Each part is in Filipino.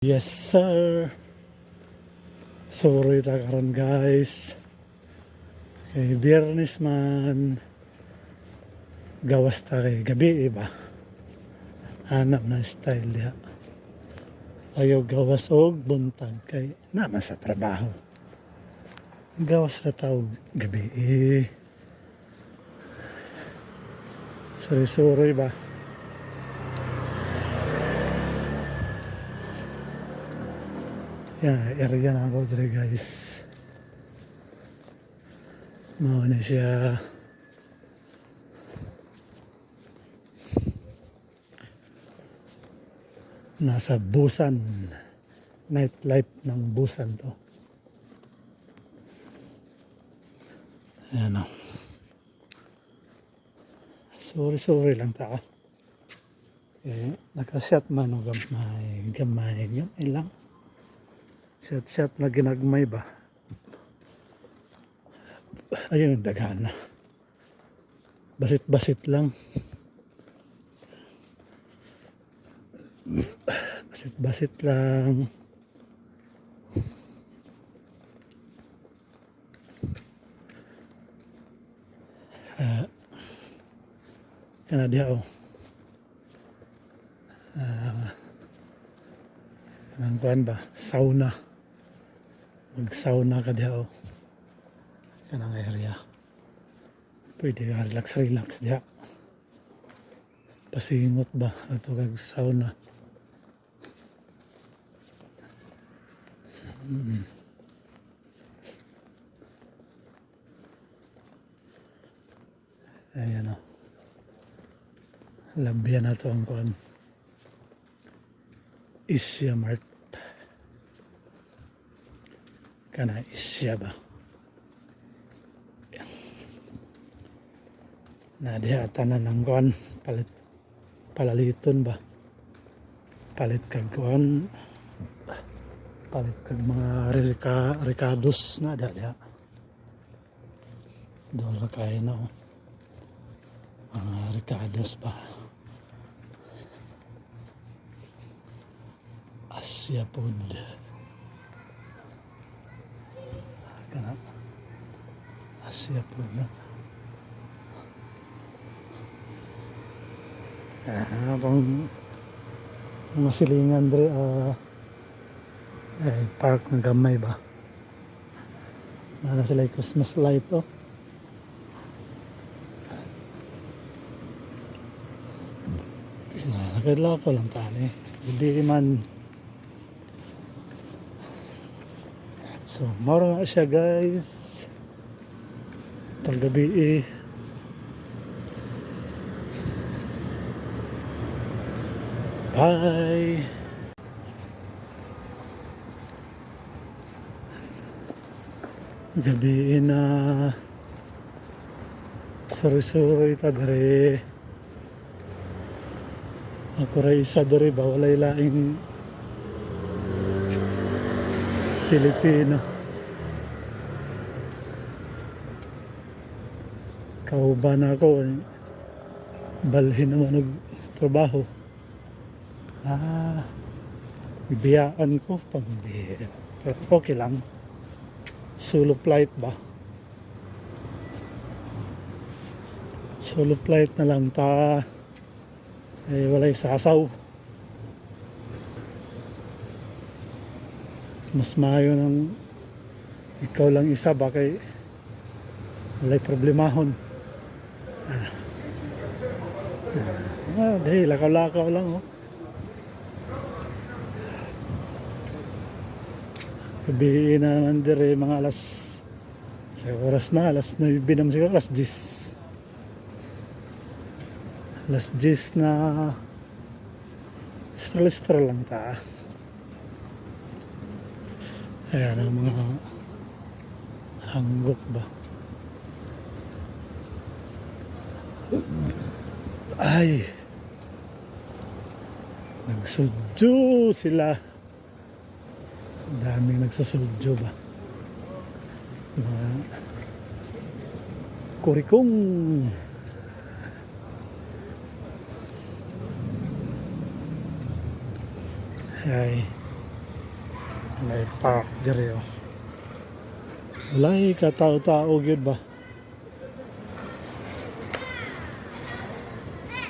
Yes sir. Sorry ta karon guys. Biyernes man. Gawas ta kay gabi ba. Hanap na style diha. Ayaw gawas og buntag kay naman sa trabaho. Gawas na ta og gabi. Sorry ba. Area na ako dito guys. Mao na siya. Nasa Busan. Nightlife ng Busan to. Ayan o. Sorry lang ta. Nakasyat man o gamay lang. Shot na ginagmay ba? Ayun yung daghan na. Basit-basit lang. Basit-basit lang. Kana diha o. Kanang kuan ba? Sauna. Mag-sauna ka diha o. Kanang area. Pwede ka relax diha. Pasingot ba? Ito kag sauna. Ayan o. Labihan na ito ang kuan. Isya Mart. Kana isya ba? Na diha tanan ng kuan palaliton ba? Palit kag kuan. Palit kag mga ricados na diha. Doon kay na o. Mga ricados ba? Asia food. Kana Asia food na. Itong mga silingan dre park ng gamay ba? Nana sila Christmas light o. Nakadala ko lang tani. Hindi man. So, mara na siya guys. Paggabi Bye! Gabi na. Sorry ta dere. Ako rin isa dere ba? Walay laing Pilipino. Kauban ako. Balhin naman ng trabaho. Biyaan ko pambihira. Pero okay lang. Solo flight ba? Solo flight na lang ta. Walay sasaw. Mas maayo ng ikaw lang isa ba kay walay problemahon. Dahil lakaw-lakaw lang oh. Gabi na naman dire mga sa oras na alas 9 naman siguro alas 10 na listra lang ta. Ayan ang mga hanggok ba. Ay nagsudyo sila. Daming nagsusudyo ba. Mga kurikong. Ay May park diri oh. Wala katao-tao gyud ba?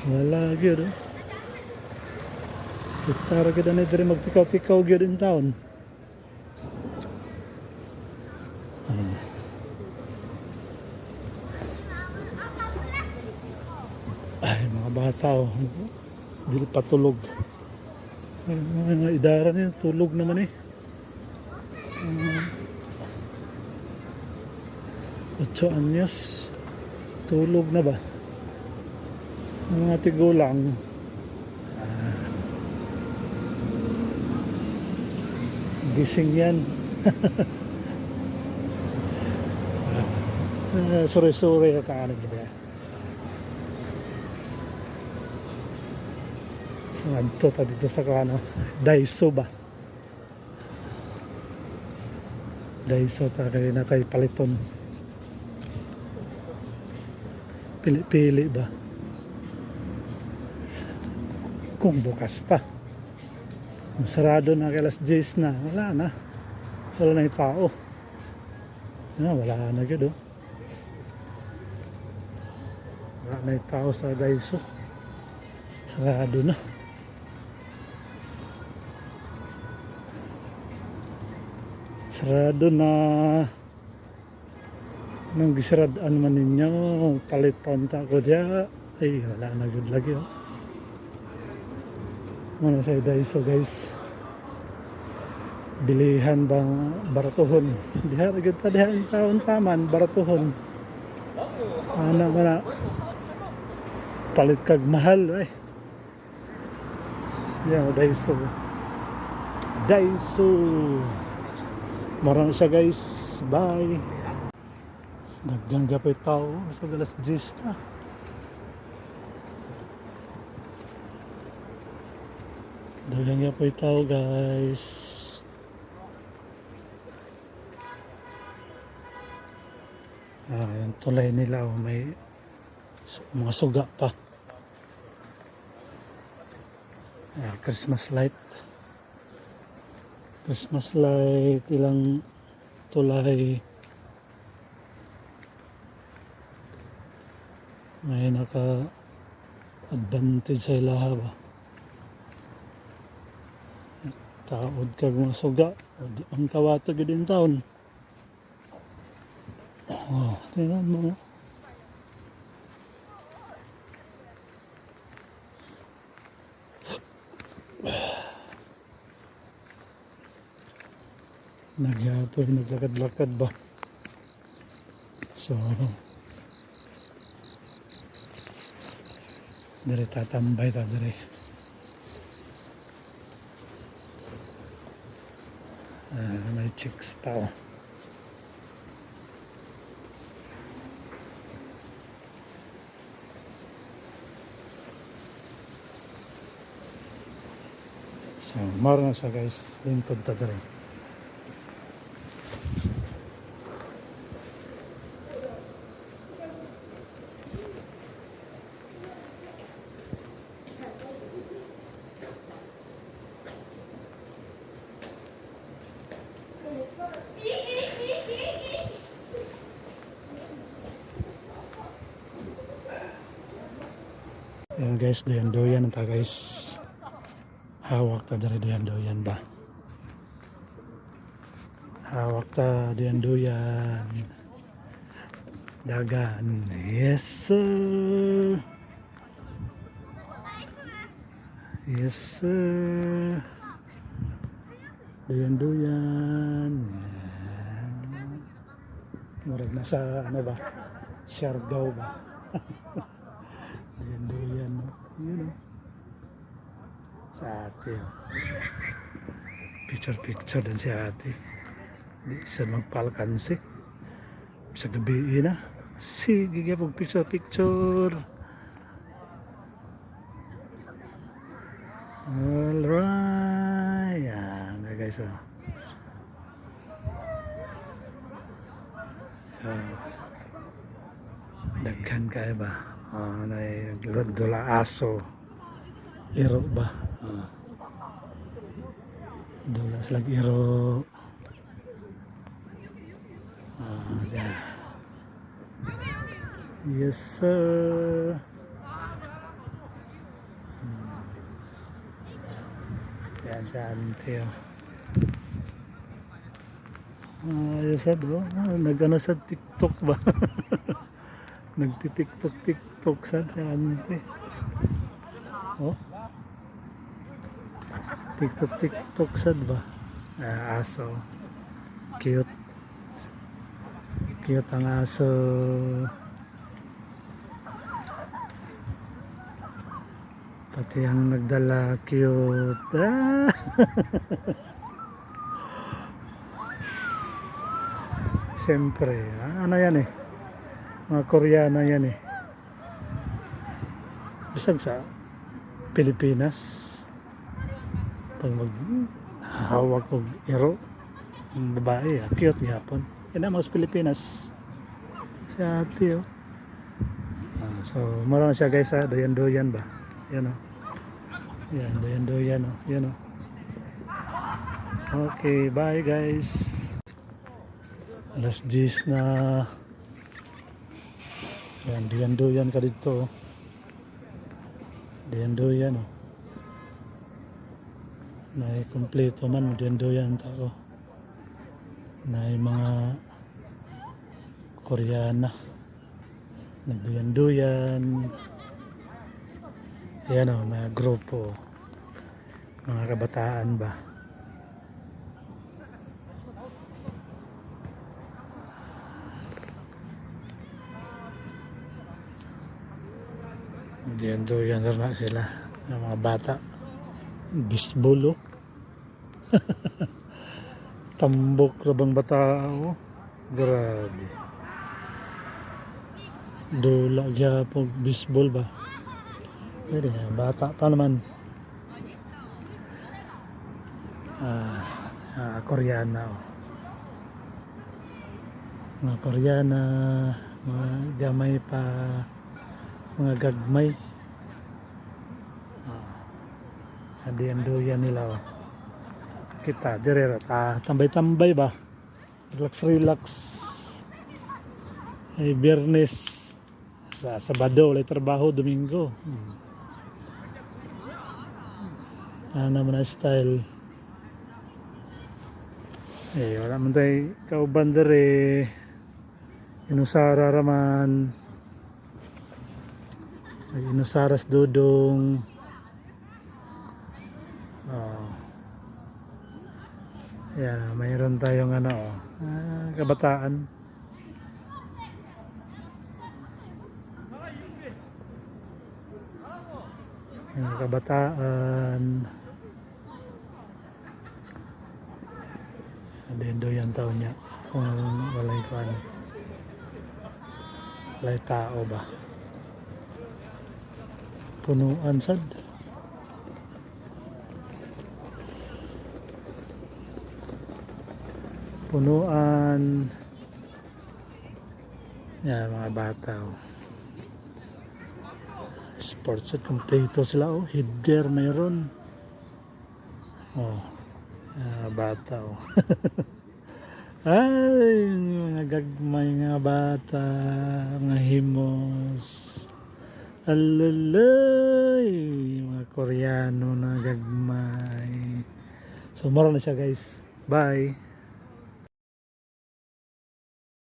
Wala gyud oh. Kita ra gyud ani diri magtikaw-tikaw gyud in town. Ay mga bata oh. Dili patulog. Ay, mga idara niya tulog naman eh. 8 anyos. Tulog na ba? Mga tigulang. Gising yan. Sore-sore at ano ba? Sangadto ta dito sa kano. Daiso ba? Daiso ta kay natay paliton. Pili-pili ba? Kung bukas pa. Sarado na kay alas 10 na. Wala na. Wala na yung tao. Wala na agad oh. Wala na yung tao sa Daiso. Sarado na. Sarado na. Nung gisaradaan man ninyo, palit tonta ko diya. Ay, wala na agad lagi oh. Ano sa Daiso guys? Bilihan bang baratuhon? Diha agad ta diha ang taon taman baratuhon. Ana mana palit kag mahal eh. Yan Daiso. Daiso. Marang siya guys. Bye. Daggang gapay tao sa alas 10 na. Dagang gapay tao guys. Yung tulay nila oh, may mga suga pa. Christmas light. Christmas light ilang tulay. May naka-advantage sa ilaha ba? Taod kag mga suga. Ang kawatag din taon. Oh, tingnan mo. Naglakad-lakad ba? So, dari tatambay ta dari. May chicks pa oh. So, maro na siya guys. Lingkod ta dari. Ayan guys, doyan ta guys. Hawak ta dari doyan ba? Hawak ta doyan. Dagan. Yes sir. Yes sir. Doyan. Murag nasa ano ba? Siargao ba? Doyan no. Yun oh. Sa ate oh. Picture din si ate. Di isa magpalkansi. Sa gabi na. Sige kaya pag picture. Alright. Yan guys oh. Daghan kaya ba? Dula aso. Iro ba? Dula silang iro. Dyan. Yes sir. Yan si ante oh. Ayos oh. Nag-ano sa TikTok ba? Nagti-TikTok sa ante. Oh. TikTok sad ba? Aso. Cute. Cute ang aso. Pati ang nagdala cute. Siyempre, ano yan eh. Mga Koreana yan eh. Bisag sa Pilipinas. Pag maghahawak og iro, ang babae, cute gihapon. Yan ang mga sa Pilipinas. Si ate oh. So, mara na siya guys ha. Doyan-doyan ba? Yan oh. Yan, doyan-doyan oh. Yan oh. Okay, bye guys. Alas 10 na. Yan, doyan-doyan ka dito. Doyan-doyan oh. May kompleto man, doyan-doyan tao. May mga Koreana. Nagdoyan-doyan. Ayan oh, mga grupo. Mga kabataan ba? Doyan-doyan na sila. Yung mga bata. Bisbol oh. Tambok rabang batao. Grabe. Dula gyapon bisbol ba? Pwede nga, bata pa naman. Koreana oh. Mga Koreana, mga gamay pa, mga gagmay. Andi-anduyan nila oh. Kita dire tambay-tambay ba? Relax. Ay Biyernes sa Sabado ulit trabaho, Domingo. Ano man na style. Wala man tayo kauban dire. Inusara raman. Ay inusaras dudong. Yan, mayroon tayong ano, kabataan. Yung kabataan. Adendo yan taon niya. Kung walay ko ano. Walay tao ba? Punuan sad. Punuan. Yan, mga bata oh. Sports at kompleto sila oh. Headgear mayroon. Oh. Bata oh. Ay, mga gagmay nga bata, mga himos. Alalay, mga Koreano na gagmay. So, mara na siya guys. Bye.